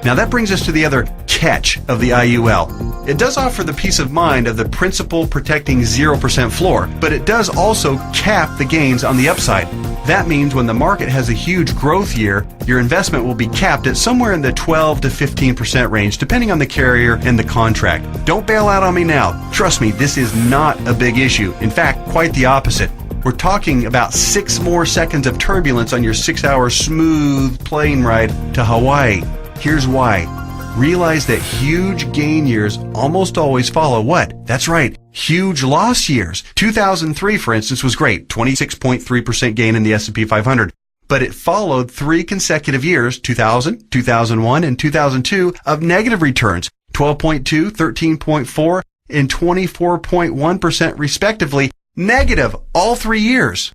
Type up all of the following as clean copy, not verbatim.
Now that brings us to the other catch of the IUL. It does offer the peace of mind of the principal protecting 0% floor, but it does also cap the gains on the upside. That means when the market has a huge growth year, your investment will be capped at somewhere in the 12 to 15% range, depending on the carrier and the contract. Don't bail out on me now. Trust me, this is not a big issue. In fact, quite the opposite. We're talking about 6 more seconds of turbulence on your 6-hour smooth plane ride to Hawaii. Here's why. Realize that huge gain years almost always follow what? That's right, huge loss years. 2003, for instance, was great, 26.3% gain in the S&P 500. But it followed 3 consecutive years, 2000, 2001, and 2002, of negative returns, 12.2, 13.4, and 24.1% respectively, negative all 3 years.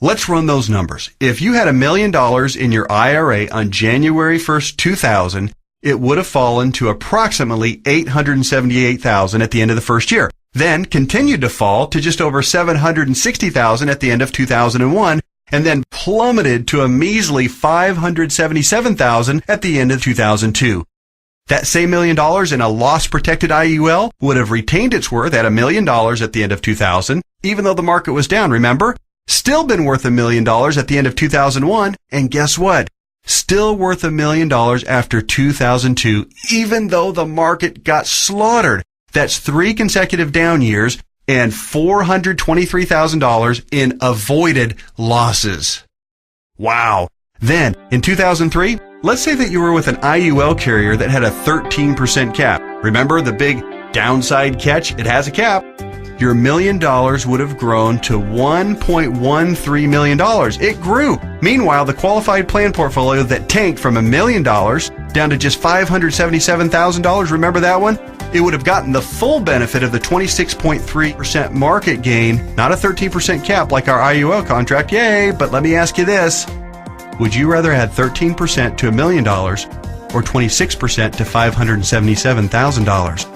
Let's run those numbers. If you had $1 million in your IRA on January 1st, 2000, it would have fallen to approximately $878,000 at the end of the first year, then continued to fall to just over $760,000 at the end of 2001, and then plummeted to a measly $577,000 at the end of 2002. That same $1 million in a loss-protected IUL would have retained its worth at $1 million at the end of 2000, even though the market was down, remember? Still been worth $1 million at the end of 2001, and guess what? Still worth $1 million after 2002, even though the market got slaughtered. That's 3 consecutive down years and $423,000 in avoided losses. Wow. Then, in 2003, let's say that you were with an IUL carrier that had a 13% cap. Remember the big downside catch? It has a cap. Your $1 million would have grown to $1.13 million. It grew. Meanwhile, the qualified plan portfolio that tanked from $1 million down to just $577,000, remember that one? It would have gotten the full benefit of the 26.3% market gain, not a 13% cap like our IUL contract. Yay! But let me ask you this. Would you rather add 13% to $1 million or 26% to $577,000?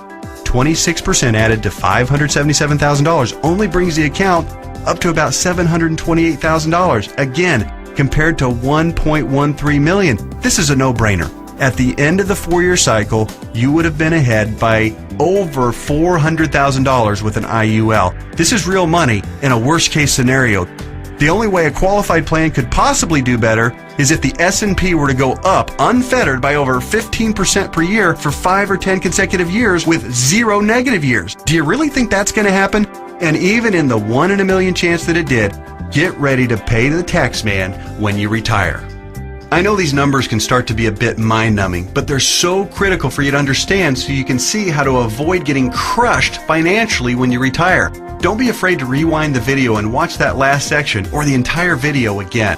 26% added to $577,000 only brings the account up to about $728,000. Again, compared to $1.13 million. This is a no-brainer. At the end of the 4-year cycle, you would have been ahead by over $400,000 with an IUL. This is real money in a worst-case scenario. The only way a qualified plan could possibly do better is if the S&P were to go up unfettered by over 15% per year for 5 or 10 consecutive years with 0 negative years. Do you really think that's going to happen? And even in the 1 in a million chance that it did, get ready to pay the tax man when you retire. I know these numbers can start to be a bit mind-numbing, but they're so critical for you to understand so you can see how to avoid getting crushed financially when you retire. Don't be afraid to rewind the video and watch that last section or the entire video again.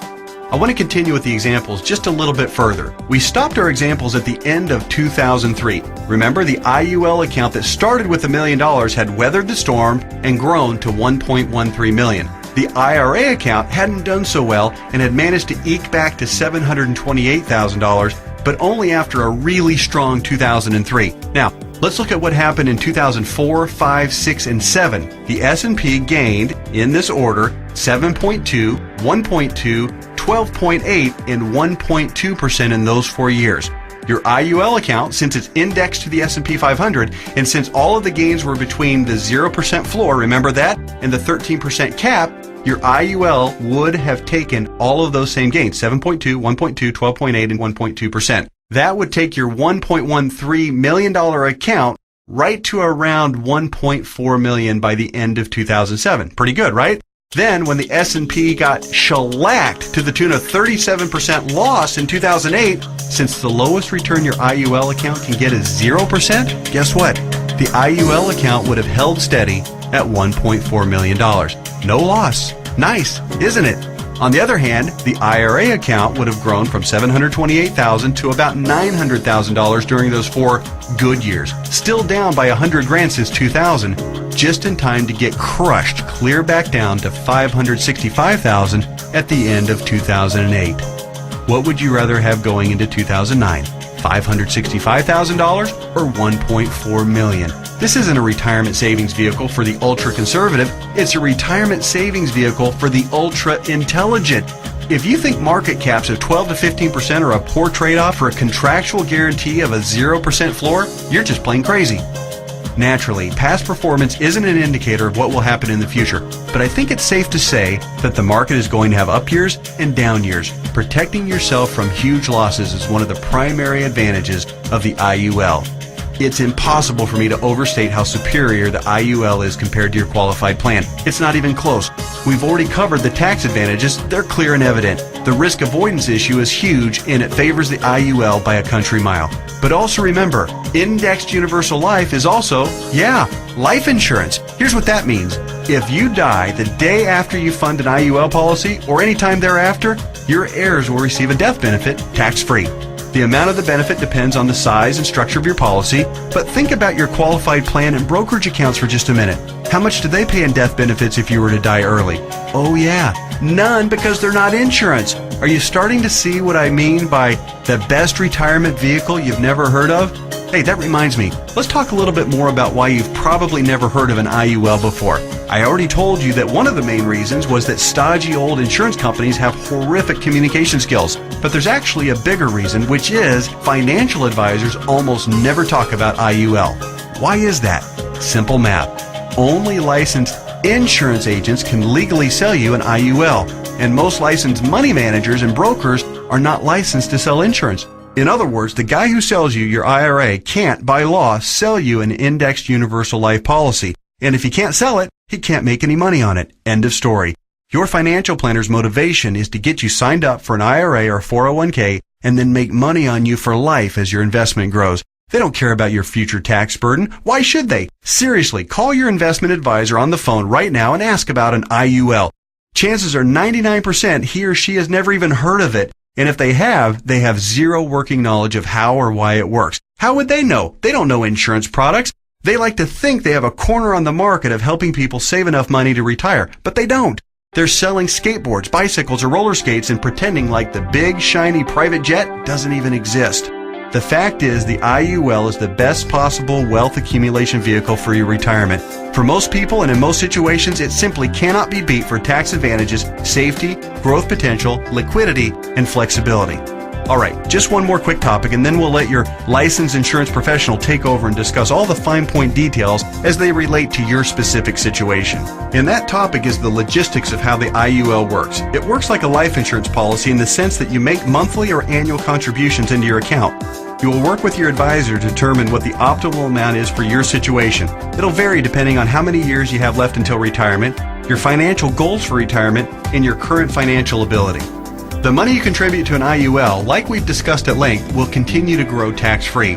I want to continue with the examples just a little bit further. We stopped our examples at the end of 2003. Remember, the IUL account that started with $1 million had weathered the storm and grown to $1.13 million. The IRA account hadn't done so well and had managed to eke back to $728,000, but only after a really strong 2003. Now, let's look at what happened in 2004, 5, 6, and 7. The S&P gained, in this order, 7.2, 1.2, 12.8, and 1.2% in those 4 years. Your IUL account, since it's indexed to the S&P 500, and since all of the gains were between the 0% floor, remember that, and the 13% cap, your IUL would have taken all of those same gains, 7.2, 1.2, 12.8, and 1.2%. That would take your $1.13 million account right to around $1.4 million by the end of 2007. Pretty good, right? Then, when the S&P got shellacked to the tune of 37% loss in 2008, since the lowest return your IUL account can get is 0%, guess what? The IUL account would have held steady at $1.4 million. No loss. Nice, isn't it? On the other hand, the IRA account would have grown from $728,000 to about $900,000 during those 4 good years, still down by $100,000 since 2000, just in time to get crushed clear back down to $565,000 at the end of 2008. What would you rather have going into 2009? $565,000 or $1.4 million? This isn't a retirement savings vehicle for the ultra-conservative. It's a retirement savings vehicle for the ultra-intelligent. If you think market caps of 12 to 15% are a poor trade-off for a contractual guarantee of a 0% floor, you're just plain crazy. Naturally, past performance isn't an indicator of what will happen in the future, but I think it's safe to say that the market is going to have up years and down years. Protecting yourself from huge losses is one of the primary advantages of the IUL. It's impossible for me to overstate how superior the IUL is compared to your qualified plan. It's not even close. We've already covered the tax advantages. They're clear and evident. The risk avoidance issue is huge, and it favors the IUL by a country mile. But also remember, Indexed Universal Life is also, life insurance. Here's what that means. If you die the day after you fund an IUL policy or any time thereafter, your heirs will receive a death benefit tax-free. The amount of the benefit depends on the size and structure of your policy, but think about your qualified plan and brokerage accounts for just a minute. How much do they pay in death benefits if you were to die early? Oh yeah, none, because they're not insurance. Are you starting to see what I mean by the best retirement vehicle you've never heard of? Hey, that reminds me, let's talk a little bit more about why you've probably never heard of an IUL before. I already told you that one of the main reasons was that stodgy old insurance companies have horrific communication skills. But there's actually a bigger reason, which is financial advisors almost never talk about IUL. Why is that? Simple math. Only licensed insurance agents can legally sell you an IUL, and most licensed money managers and brokers are not licensed to sell insurance. In other words, the guy who sells you your IRA can't, by law, sell you an indexed universal life policy. And if he can't sell it, he can't make any money on it. End of story. Your financial planner's motivation is to get you signed up for an IRA or 401k and then make money on you for life as your investment grows. They don't care about your future tax burden. Why should they? Seriously, call your investment advisor on the phone right now and ask about an IUL. Chances are 99% he or she has never even heard of it. And if they have zero working knowledge of how or why it works. How would they know? They don't know insurance products. They like to think they have a corner on the market of helping people save enough money to retire, but they don't. They're selling skateboards, bicycles, or roller skates and pretending like the big, shiny private jet doesn't even exist. The fact is, the IUL is the best possible wealth accumulation vehicle for your retirement. For most people and in most situations, it simply cannot be beat for tax advantages, safety, growth potential, liquidity, and flexibility. Alright, just one more quick topic and then we'll let your licensed insurance professional take over and discuss all the fine point details as they relate to your specific situation. And that topic is the logistics of how the IUL works. It works like a life insurance policy in the sense that you make monthly or annual contributions into your account. You will work with your advisor to determine what the optimal amount is for your situation. It'll vary depending on how many years you have left until retirement, your financial goals for retirement, and your current financial ability. The money you contribute to an IUL, like we've discussed at length, will continue to grow tax-free.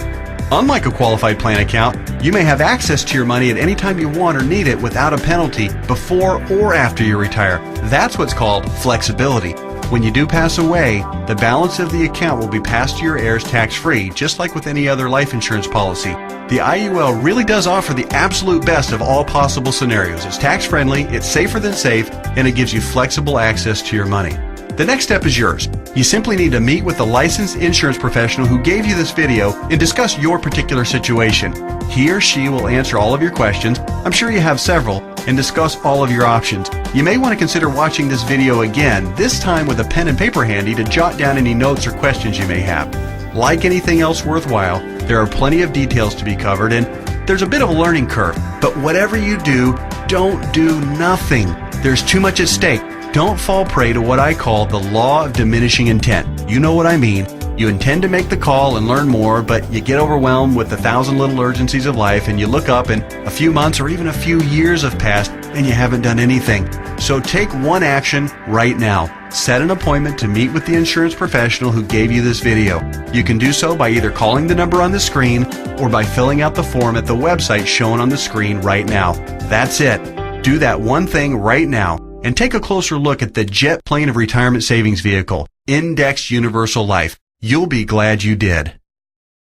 Unlike a qualified plan account, you may have access to your money at any time you want or need it without a penalty before or after you retire. That's what's called flexibility. When you do pass away, the balance of the account will be passed to your heirs tax-free, just like with any other life insurance policy. The IUL really does offer the absolute best of all possible scenarios. It's tax-friendly, it's safer than safe, and it gives you flexible access to your money. The next step is yours. You simply need to meet with the licensed insurance professional who gave you this video and discuss your particular situation. He or she will answer all of your questions, I'm sure you have several, and discuss all of your options. You may want to consider watching this video again, this time with a pen and paper handy to jot down any notes or questions you may have. Like anything else worthwhile, there are plenty of details to be covered and there's a bit of a learning curve. But whatever you do, don't do nothing. There's too much at stake. Don't fall prey to what I call the law of diminishing intent. You know what I mean. You intend to make the call and learn more, but you get overwhelmed with 1,000 little urgencies of life and you look up and a few months or even a few years have passed and you haven't done anything. So take one action right now. Set an appointment to meet with the insurance professional who gave you this video. You can do so by either calling the number on the screen or by filling out the form at the website shown on the screen right now. That's it. Do that one thing right now. And take a closer look at the jet plane of retirement savings vehicle, Indexed Universal Life. You'll be glad you did.